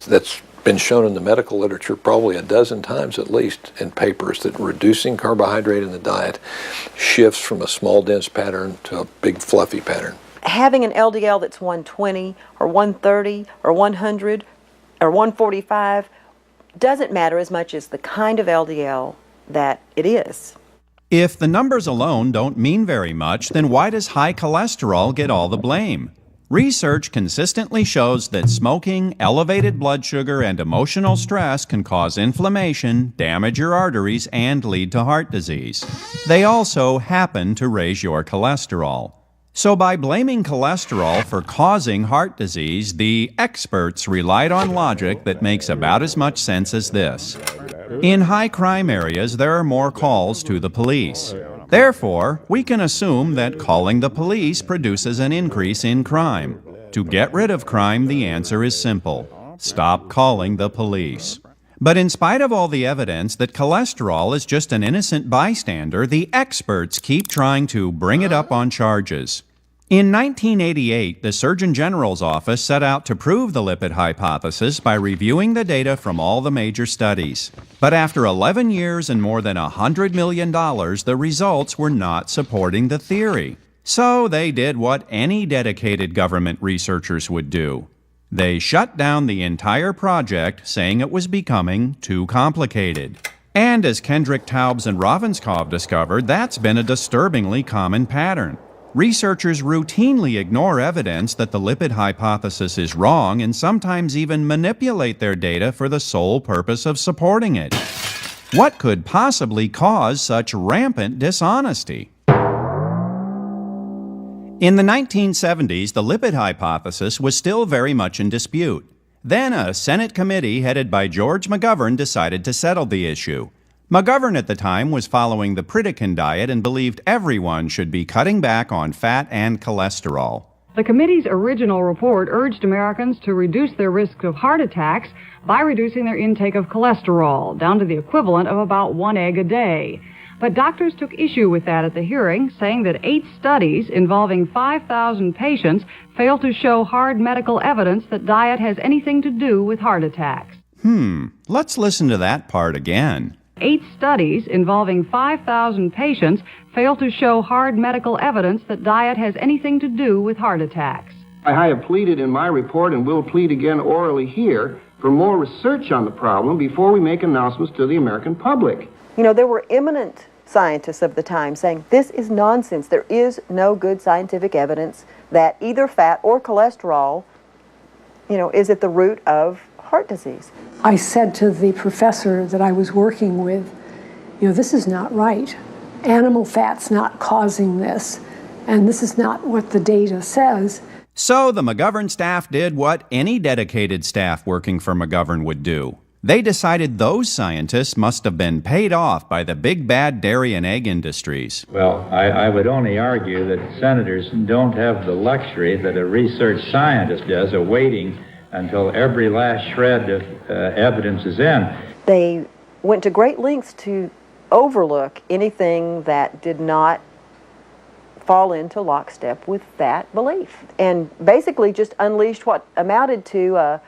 that's been shown in the medical literature probably a dozen times at least in papers that reducing carbohydrate in the diet shifts from a small dense pattern to a big fluffy pattern. Having an LDL that's 120 or 130 or 100 or 145 doesn't matter as much as the kind of LDL that it is. If the numbers alone don't mean very much, then why does high cholesterol get all the blame? Research consistently shows that smoking, elevated blood sugar, and emotional stress can cause inflammation, damage your arteries, and lead to heart disease. They also happen to raise your cholesterol. So by blaming cholesterol for causing heart disease, the experts relied on logic that makes about as much sense as this. In high crime areas, there are more calls to the police. Therefore, we can assume that calling the police produces an increase in crime. To get rid of crime, the answer is simple. Stop calling the police. But in spite of all the evidence that cholesterol is just an innocent bystander, the experts keep trying to bring it up on charges. In 1988, the Surgeon General's office set out to prove the lipid hypothesis by reviewing the data from all the major studies. But after 11 years and more than $100 million, the results were not supporting the theory. So they did what any dedicated government researchers would do. They shut down the entire project, saying it was becoming too complicated. And as Kendrick, Taubes, and Ravenscoff discovered, that's been a disturbingly common pattern. Researchers routinely ignore evidence that the lipid hypothesis is wrong and sometimes even manipulate their data for the sole purpose of supporting it. What could possibly cause such rampant dishonesty? In the 1970s, the lipid hypothesis was still very much in dispute. Then a Senate committee headed by George McGovern decided to settle the issue. McGovern at the time was following the Pritikin diet and believed everyone should be cutting back on fat and cholesterol. The committee's original report urged Americans to reduce their risk of heart attacks by reducing their intake of cholesterol, down to the equivalent of about 1 egg a day. But doctors took issue with that at the hearing, saying that 8 studies involving 5,000 patients failed to show hard medical evidence that diet has anything to do with heart attacks. Let's listen to that part again. 8 studies involving 5,000 patients fail to show hard medical evidence that diet has anything to do with heart attacks. I have pleaded in my report and will plead again orally here for more research on the problem before we make announcements to the American public. You know, there were eminent scientists of the time saying this is nonsense. There is no good scientific evidence that either fat or cholesterol, is at the root of heart disease. I said to the professor that I was working with, this is not right. Animal fat's not causing this, and this is not what the data says. So the McGovern staff did what any dedicated staff working for McGovern would do. They decided those scientists must have been paid off by the big bad dairy and egg industries. Well, I would only argue that senators don't have the luxury that a research scientist does of waiting until every last shred of evidence is in. They went to great lengths to overlook anything that did not fall into lockstep with that belief, and basically just unleashed what amounted to a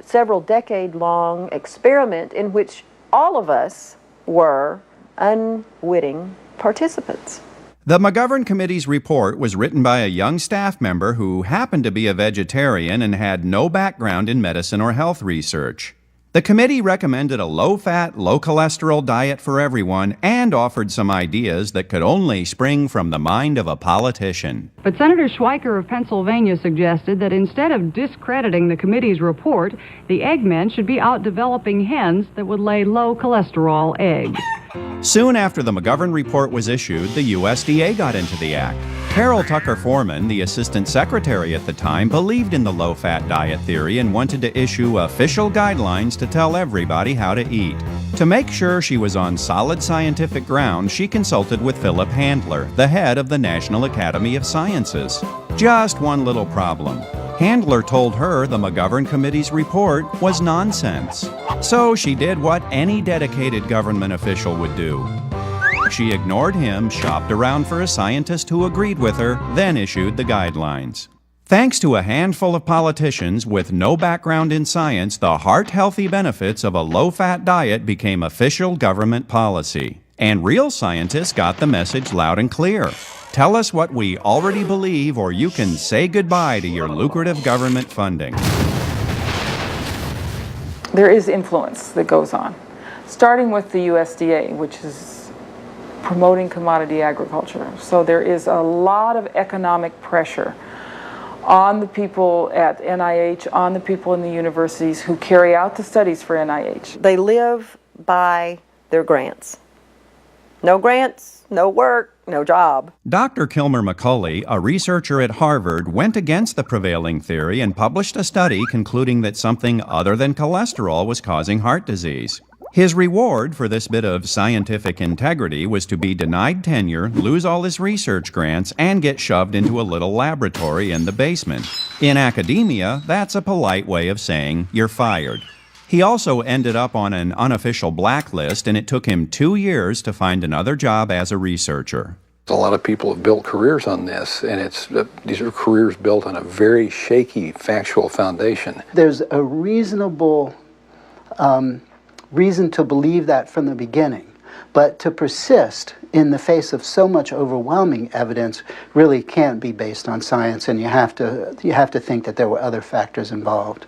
several decade-long experiment in which all of us were unwitting participants. The McGovern Committee's report was written by a young staff member who happened to be a vegetarian and had no background in medicine or health research. The committee recommended a low-fat, low-cholesterol diet for everyone and offered some ideas that could only spring from the mind of a politician. But Senator Schweiker of Pennsylvania suggested that instead of discrediting the committee's report, the eggmen should be out developing hens that would lay low-cholesterol eggs. Soon after the McGovern report was issued, the USDA got into the act. Carol Tucker Foreman, the assistant secretary at the time, believed in the low-fat diet theory and wanted to issue official guidelines to tell everybody how to eat. To make sure she was on solid scientific ground, she consulted with Philip Handler, the head of the National Academy of Sciences. Just one little problem. Handler told her the McGovern Committee's report was nonsense. So she did what any dedicated government official would do. She ignored him, shopped around for a scientist who agreed with her, then issued the guidelines. Thanks to a handful of politicians with no background in science, the heart-healthy benefits of a low-fat diet became official government policy. And real scientists got the message loud and clear. Tell us what we already believe, or you can say goodbye to your lucrative government funding. There is influence that goes on, starting with the USDA, which is promoting commodity agriculture. So there is a lot of economic pressure on the people at NIH, on the people in the universities who carry out the studies for NIH. They live by their grants. No grants, no work, no job. Dr. Kilmer McCulley, a researcher at Harvard, went against the prevailing theory and published a study concluding that something other than cholesterol was causing heart disease. His reward for this bit of scientific integrity was to be denied tenure, lose all his research grants, and get shoved into a little laboratory in the basement. In academia, that's a polite way of saying you're fired. He also ended up on an unofficial blacklist, and it took him 2 years to find another job as a researcher. A lot of people have built careers on this, and these are careers built on a very shaky factual foundation. There's a reasonable reason to believe that from the beginning, but to persist in the face of so much overwhelming evidence really can't be based on science, and you have to think that there were other factors involved.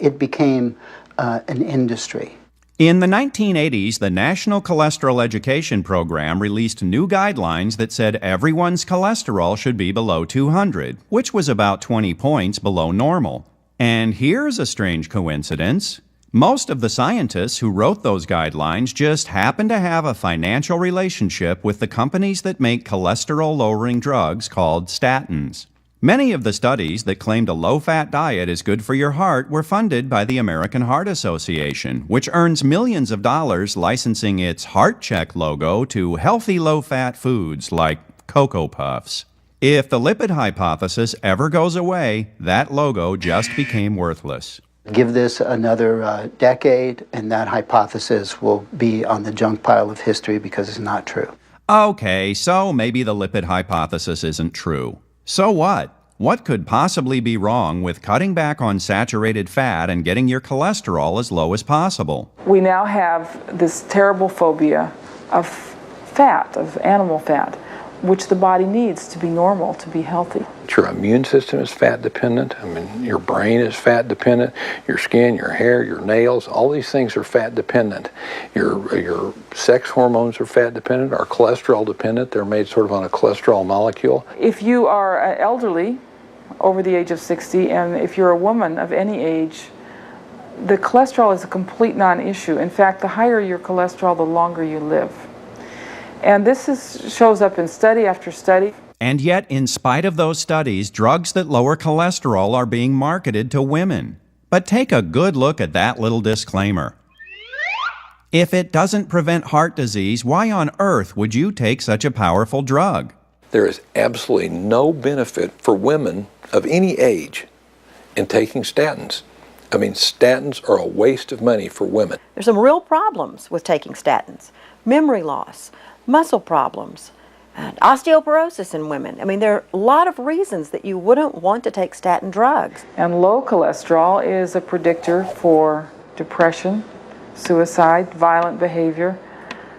It became an industry. In the 1980s, the National Cholesterol Education Program released new guidelines that said everyone's cholesterol should be below 200, which was about 20 points below normal. And here's a strange coincidence. Most of the scientists who wrote those guidelines just happen to have a financial relationship with the companies that make cholesterol-lowering drugs called statins. Many of the studies that claimed a low-fat diet is good for your heart were funded by the American Heart Association, which earns millions of dollars licensing its Heart Check logo to healthy low-fat foods like Cocoa Puffs. If the lipid hypothesis ever goes away, that logo just became worthless. Give this another decade, and that hypothesis will be on the junk pile of history because it's not true. Okay, so maybe the lipid hypothesis isn't true. So what? What could possibly be wrong with cutting back on saturated fat and getting your cholesterol as low as possible? We now have this terrible phobia of fat, of animal fat, which the body needs to be normal, to be healthy. Your immune system is fat dependent. I mean, your brain is fat dependent. Your skin, your hair, your nails, all these things are fat dependent. Your sex hormones are fat dependent, are cholesterol dependent. They're made sort of on a cholesterol molecule. If you are elderly, over the age of 60, and if you're a woman of any age, the cholesterol is a complete non-issue. In fact, the higher your cholesterol, the longer you live. And this shows up in study after study. And yet, in spite of those studies, drugs that lower cholesterol are being marketed to women. But take a good look at that little disclaimer. If it doesn't prevent heart disease, why on earth would you take such a powerful drug? There is absolutely no benefit for women of any age in taking statins. I mean, statins are a waste of money for women. There's some real problems with taking statins. Memory loss, muscle problems, and osteoporosis in women. I mean, there are a lot of reasons that you wouldn't want to take statin drugs. And low cholesterol is a predictor for depression, suicide, violent behavior,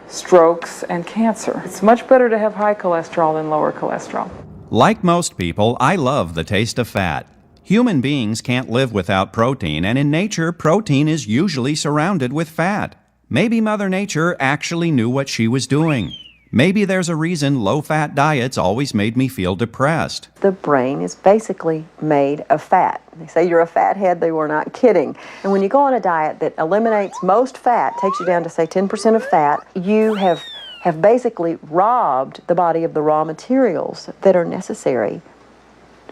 strokes, and cancer. It's much better to have high cholesterol than lower cholesterol. Like most people, I love the taste of fat. Human beings can't live without protein, and in nature, protein is usually surrounded with fat. Maybe Mother Nature actually knew what she was doing. Maybe there's a reason low-fat diets always made me feel depressed. The brain is basically made of fat. They say you're a fathead, they were not kidding. And when you go on a diet that eliminates most fat, takes you down to say 10% of fat, you have basically robbed the body of the raw materials that are necessary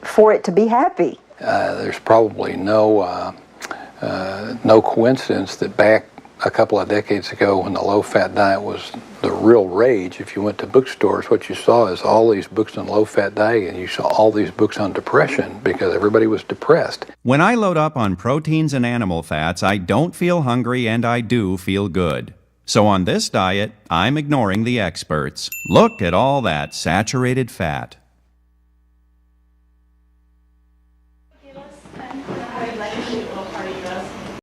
for it to be happy. There's probably no coincidence that back a couple of decades ago when the low-fat diet was the real rage, if you went to bookstores, what you saw is all these books on low-fat diet, and you saw all these books on depression because everybody was depressed. When I load up on proteins and animal fats, I don't feel hungry and I do feel good. So on this diet, I'm ignoring the experts. Look at all that saturated fat.